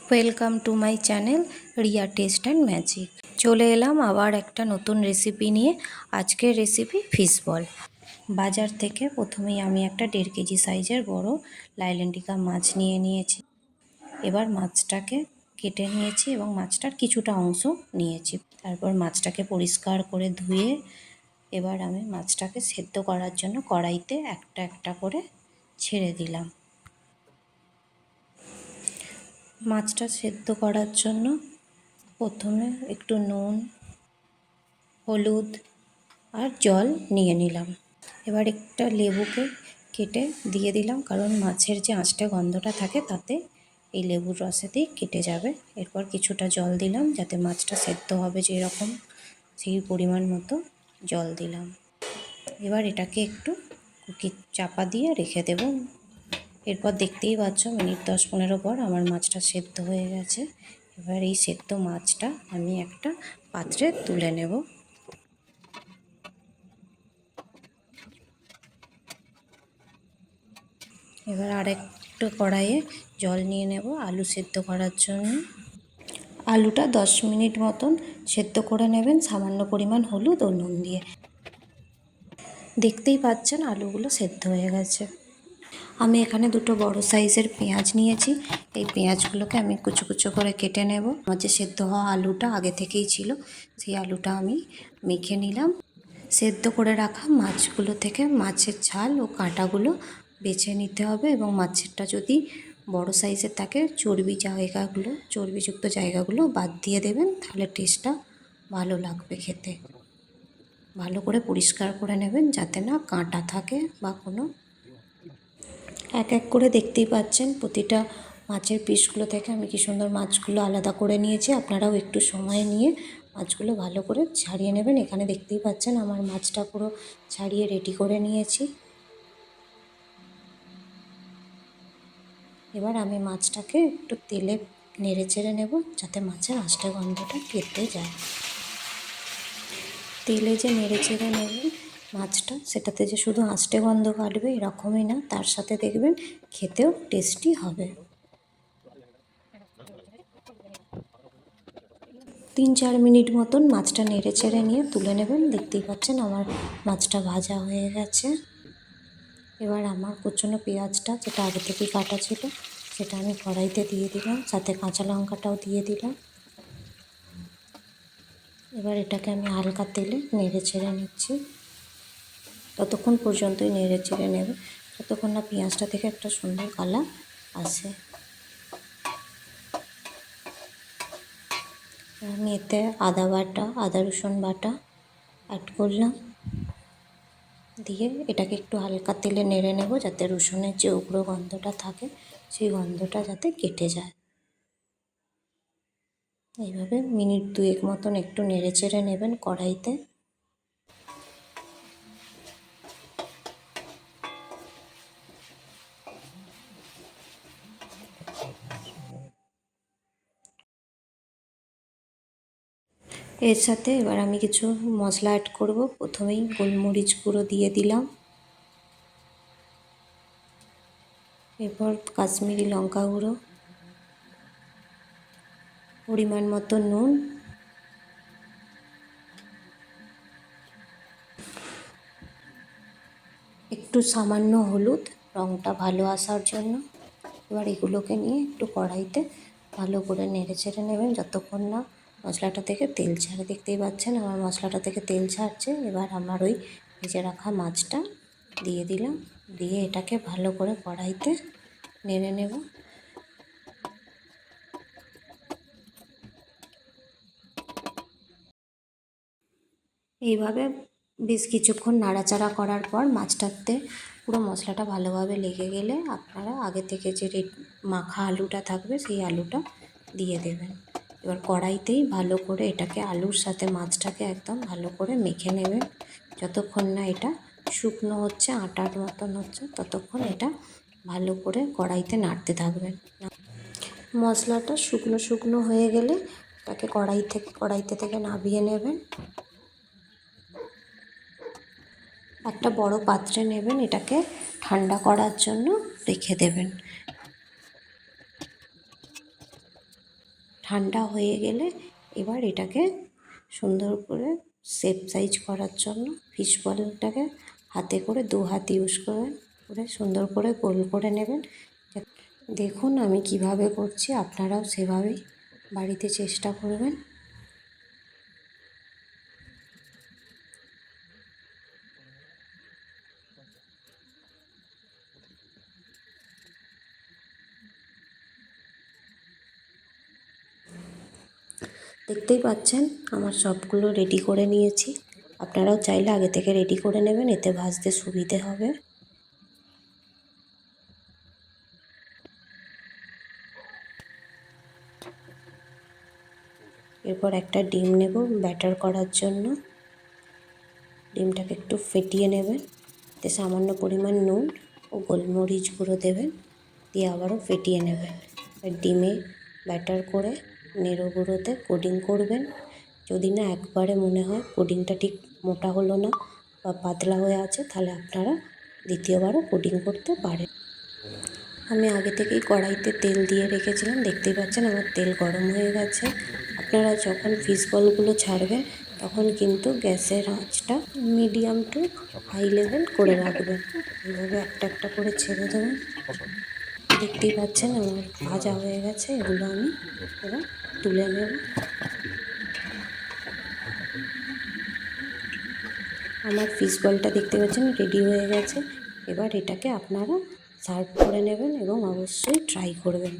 Welcome to my channel Riya test and magic. চলে এলাম আবার একটা নতুন রেসিপি নিয়ে। আজকের রেসিপি ফিশ বল। বাজার থেকে প্রথমেই আমি একটা 1.5 কেজি সাইজের বড় লাইলেন্টিকা মাছ নিয়ে নিয়েছি। এবার মাছটাকে কেটে নিয়েছি এবং মাছটার কিছুটা অংশ নিয়েছি। তারপর মাছটাকে পরিষ্কার করে ধুয়ে এবার আমি মাছটাকে সেদ্ধ করার জন্য কড়াইতে একটা একটা করে ছেড়ে দিলাম। মাছটা সেদ্ধ করার জন্য প্রথমে একটু নুন, হলুদ আর জল নিয়ে নিলাম। এবার একটা লেবুকে কেটে দিয়ে দিলাম, কারণ মাছের যে আঁশটে গন্ধটা থাকে তাতে এই লেবুর রসেতেই কেটে যাবে। এরপর কিছুটা জল দিলাম, যাতে মাছটা সেদ্ধ হবে যেরকম সেই পরিমাণ মতো জল দিলাম। এবার এটাকে একটু চাপা দিয়ে রেখে দেব। এরপর দেখতেই পাচ্ছ মিনিট 10-15 পর আমার মাছটা সেদ্ধ হয়ে গেছে। এবার এই সেদ্ধ মাছটা আমি একটা পাত্রে তুলে নেব। এবার আরেকটু কড়াইয়ে জল নিয়ে নেব আলু সেদ্ধ করার জন্য। আলুটা 10 মিনিট মতন সেদ্ধ করে নেবেন সামান্য পরিমাণ হলুদ ও নুন দিয়ে। দেখতেই পাচ্ছেন আলুগুলো সেদ্ধ হয়ে গেছে। আমি এখানে দুটো বড় সাইজের পেঁয়াজ নিয়েছি। এই পেঁয়াজগুলোকে আমি কুচো কুচো করে কেটে নেব। আমার যে সেদ্ধ হওয়া আলুটা আগে থেকেই ছিল, সেই আলুটা আমি মেখে নিলাম। সেদ্ধ করে রাখা মাছগুলো থেকে মাছের ছাল ও কাঁটাগুলো বেছে নিতে হবে, এবং মাছেরটা যদি বড় সাইজের থাকে চর্বিযুক্ত জায়গাগুলো বাদ দিয়ে দেবেন, তাহলে টেস্টটা ভালো লাগবে খেতে। ভালো করে পরিষ্কার করে নেবেন যাতে না কাঁটা থাকে বা কোনো। এক এক করে দেখতেই পাচ্ছেন প্রতিটা মাছের পিসগুলো থেকে আমি কি সুন্দর মাছগুলো আলাদা করে নিয়েছি। আপনারাও একটু সময় নিয়ে মাছগুলো ভালো করে ছাড়িয়ে নেবেন। এখানে দেখতেই পাচ্ছেন আমার মাছটা পুরো ছাড়িয়ে রেডি করে নিয়েছি। এবার আমি মাছটাকে একটু তেলে নেড়ে চেড়ে নেব, যাতে মাছের আঁশটা গন্ধটা কেটে যায়। তেলে যে নেড়ে চেড়ে নেবেন মাছটা, সেটাতে যে শুধু আঁশটে গন্ধ কাটবে এরকমই না, তার সাথে দেখবেন খেতেও টেস্টি হবে। 3-4 মিনিট মতন মাছটা নেড়ে চেড়ে নিয়ে তুলে নেবেন। দেখতেই পাচ্ছেন আমার মাছটা ভাজা হয়ে গেছে। এবার আমার কুচনো পেঁয়াজটা, যেটা আগে থেকেই কাটা ছিল, সেটা আমি কড়াইতে দিয়ে দিলাম, সাথে কাঁচা লঙ্কাটাও দিয়ে দিলাম। এবার এটাকে আমি হালকা তেলে নেড়ে চেড়ে নিচ্ছি। ততক্ষণ পর্যন্তই নেড়ে চেড়ে নেবে যতক্ষণ না পেঁয়াজটা থেকে একটা সুন্দর কালার আসে। আমি এতে আদা রসুন বাটা অ্যাড করলাম, দিয়ে এটাকে একটু হালকা তেলে নেড়ে নেব, যাতে রসুনের যে উগ্র গন্ধটা থাকে সেই গন্ধটা যাতে কেটে যায়। এইভাবে মিনিট 2 মতন একটু নেড়ে চেড়ে নেবেন কড়াইতে। এর সাথে এবার আমি কিছু মশলা অ্যাড করব। প্রথমেই গোলমরিচ গুঁড়ো দিয়ে দিলাম, এরপর কাশ্মীরি লঙ্কা গুঁড়ো, পরিমাণ মতো নুন, একটু সামান্য হলুদ, রঙটা ভালো আসার জন্য। এবার এগুলোকে নিয়ে একটু কড়াইতে ভালো করে নেড়ে চেড়ে নেবেন যতক্ষণ না মশলাটা থেকে তেল ছাড়ে। দেখতেই পাচ্ছেন আমার মশলাটা থেকে তেল ছাড়ছে। এবার আমার ওই ভেজে রাখা মাছটা দিয়ে দিলাম, দিয়ে এটাকে ভালো করে কড়াইতে নেড়ে নেব। এইভাবে বেশ কিছুক্ষণ নাড়াচাড়া করার পর মাছটাতে পুরো মশলাটা ভালোভাবে লেগে গেলে আপনারা আগে থেকে যে মাখা আলুটা থাকবে সেই আলুটা দিয়ে দেবেন। এবার কড়াইতেই ভালো করে এটাকে আলুর সাথে মাছটাকে একদম ভালো করে মেখে নেবেন। যতক্ষণ না এটা শুকনো হচ্ছে, আটার মতন হচ্ছে, ততক্ষণ এটা ভালো করে কড়াইতে নাড়তে থাকবেন। মশলাটা শুকনো শুকনো হয়ে গেলে তাকে কড়াইতে থেকে নামিয়ে নেবেন। একটা বড় পাত্রে নেবেন, এটাকে ঠান্ডা করার জন্য রেখে দেবেন। ঠান্ডা হয়ে গেলে এবার এটাকে সুন্দর করে শেপ সাইজ করার জন্য ফিশ বলটাকে হাতে করে 2 হাত ইউজ করে সুন্দর করে গোল করে নেবেন। দেখুন আমি কিভাবে করছি, আপনারাও সেভাবেই বাড়িতে চেষ্টা করবেন। দেখতেই পাচ্ছেন আমার সবগুলো রেডি করে নিয়েছি। আপনারাও চাইলে আগে থেকে রেডি করে নেবেন, এতে ভাজতে সুবিধে হবে। এরপর একটা ডিম নেব ব্যাটার করার জন্য। ডিমটাকে একটু ফেটিয়ে নেবেন, এতে সামান্য পরিমাণ নুন ও গোলমরিচ গুঁড়ো দেবেন, দিয়ে আবারও ফেটিয়ে নেবেন। ডিমে ব্যাটার করে নেড়ো গুঁড়োতে কোডিং করবেন। যদি না একবারে মনে হয় কোডিংটা ঠিক মোটা হলো না বা পাতলা হয়ে আছে, তাহলে আপনারা দ্বিতীয়বারও কোডিং করতে পারেন। আমি আগে থেকেই কড়াইতে তেল দিয়ে রেখেছিলাম, দেখতেই পাচ্ছেন আমার তেল গরম হয়ে গেছে। আপনারা যখন ফিশ বলগুলো ছাড়বেন তখন কিন্তু গ্যাসের আঁচটা মিডিয়াম টু হাই লেভেল করে রাখবেন। এইভাবে একটা একটা করে ছেড়ে দেবেন। দেখতেই পাচ্ছেন আমার ভাজা হয়ে গেছে, এগুলো আমি এবার তুলে নেব। আমার ফিশ বলটা দেখতে পাচ্ছেন রেডি হয়ে গেছে। এবার এটাকে আপনারা সার্ভ করে নেবেন এবং অবশ্যই ট্রাই করবেন।